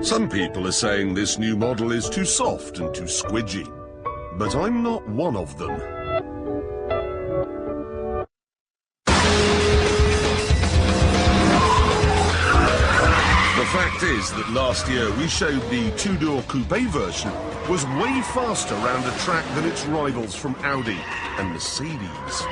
Some people are saying this new model is too soft and too squidgy, but I'm not one of them. The fact is that last year we showed the two-door coupe version was way faster round a track than its rivals from Audi and Mercedes.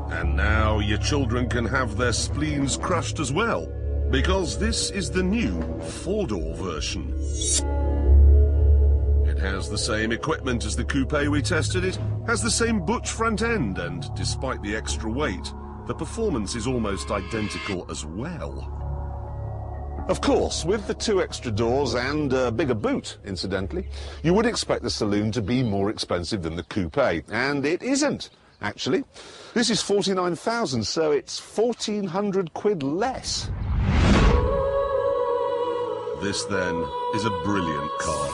And now your children can have their spleens crushed as well, because this is the new four-door version. It has the same equipment as the coupe we tested. It has the same butch front end, and despite the extra weight, the performance is almost identical as well. Of course, with the two extra doors and a bigger boot, incidentally, you would expect the Saloon to be more expensive than the coupe, and it isn't, actually. This is 49,000, so it's 1,400 quid less. This, then, is a brilliant car.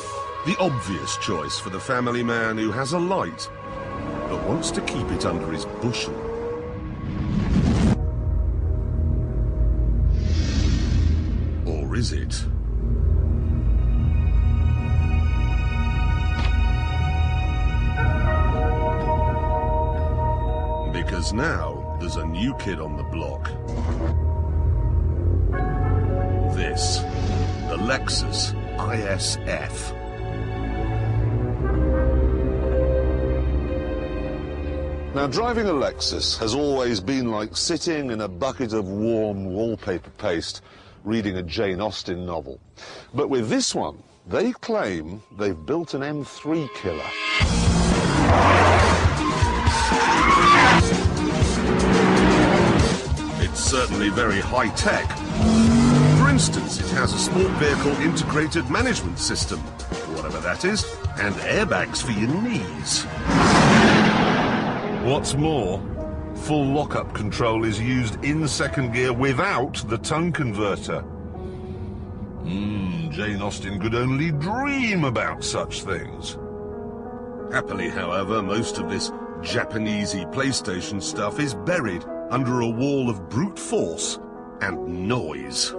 The obvious choice for the family man who has a light, but wants to keep it under his bushel. Or is it? Because now there's a new kid on the block. This, the Lexus ISF. Now, driving a Lexus has always been like sitting in a bucket of warm wallpaper paste reading a Jane Austen novel. But with this one, they claim they've built an M3 killer. It's certainly very high-tech. For instance, it has a sport vehicle integrated management system, whatever that is, and airbags for your knees. What's more, full lock-up control is used in second gear without the tone converter. Jane Austen could only dream about such things. Happily, however, most of this Japanesey PlayStation stuff is buried under a wall of brute force and noise.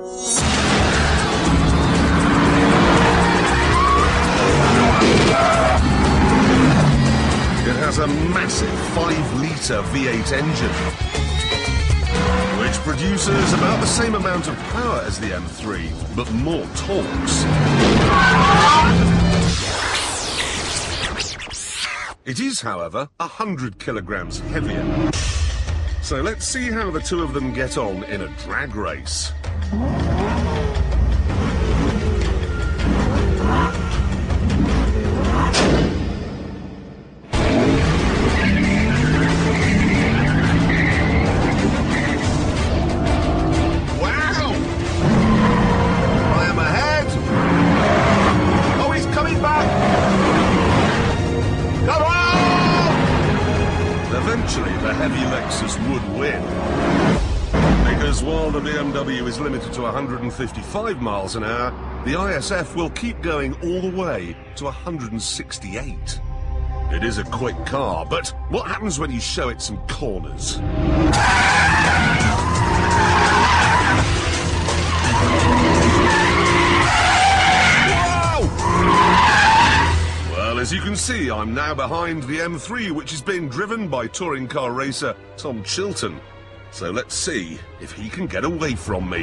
It has a massive 5-litre V8 engine, which produces about the same amount of power as the M3, but more torques. It is, however, 100 kilograms heavier. So let's see how the two of them get on in a drag race. Eventually, the heavy Lexus would win. Because while the BMW is limited to 155 miles an hour, the ISF will keep going all the way to 168. It is a quick car, but what happens when you show it some corners? As you can see, I'm now behind the M3, which is being driven by touring car racer Tom Chilton. So let's see if he can get away from me.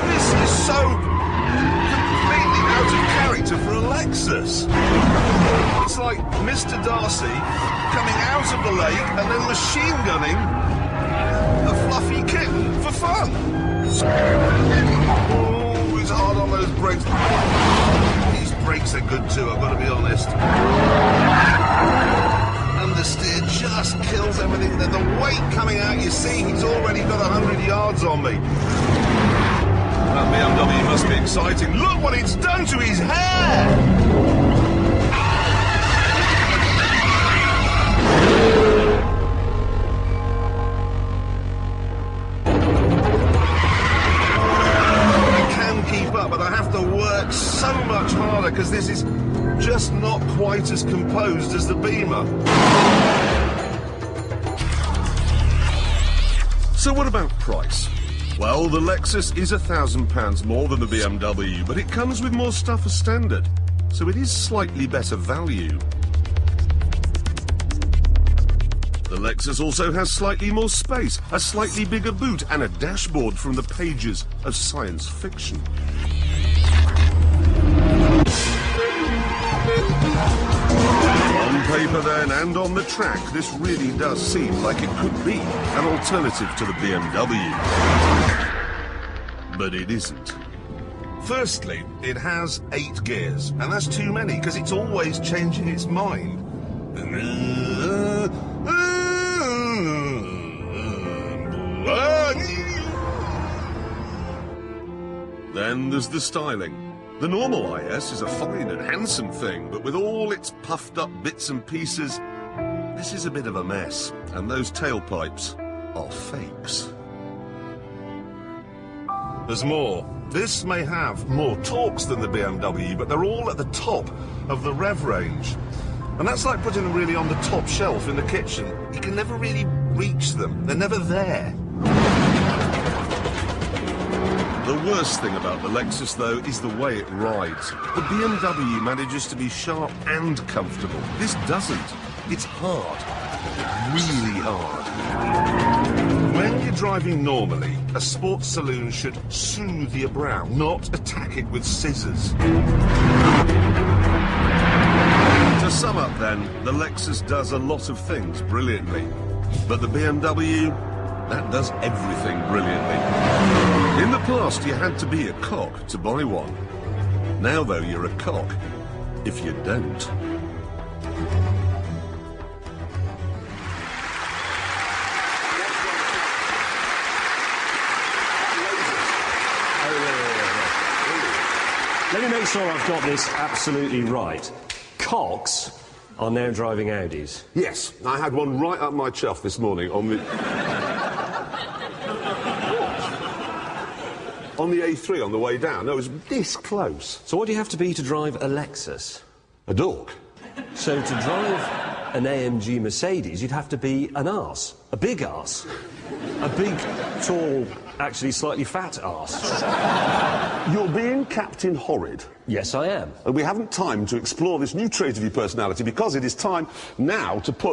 This is so completely out of character for a Lexus. It's like Mr. Darcy coming out of the lake and then machine gunning a fluffy kitten for fun. Hard on those brakes. These brakes are good too, I've got to be honest. Understeer just kills everything. The weight coming out, you see, he's already got 100 yards on me. That BMW must be exciting. Look what it's done to his hair! But I have to work so much harder because this is just not quite as composed as the Beamer. So what about price? Well, the Lexus is £1,000 more than the BMW, but it comes with more stuff as standard, so it is slightly better value. The Lexus also has slightly more space, a slightly bigger boot, and a dashboard from the pages of science fiction. On paper then, and on the track, this really does seem like it could be an alternative to the BMW. But it isn't. Firstly, it has 8 gears, and that's too many because it's always changing its mind. Then there's the styling. The normal IS is a fine and handsome thing, but with all its puffed up bits and pieces, this is a bit of a mess, and those tailpipes are fakes. There's more. This may have more torques than the BMW, but they're all at the top of the rev range. And that's like putting them really on the top shelf in the kitchen. You can never really reach them. They're never there. The worst thing about the Lexus, though, is the way it rides. The BMW manages to be sharp and comfortable. This doesn't. It's hard. Really hard. When you're driving normally, a sports saloon should soothe your brow, not attack it with scissors. To sum up, then, the Lexus does a lot of things brilliantly. But the BMW, that does everything brilliantly. In the past, you had to be a cock to buy one. Now, though, you're a cock if you don't. Let me make sure I've got this absolutely right. Cocks are now driving Audis. Yes, I had one right up my chuff this morning on the... on the A3 on the way down. No, it was this close. So what do you have to be to drive a Lexus? A dork. So to drive an AMG Mercedes, you'd have to be an arse. A big arse. A big, tall, actually slightly fat arse. You're being Captain Horrid. Yes, I am. And we haven't time to explore this new trait of your personality because it is time now to put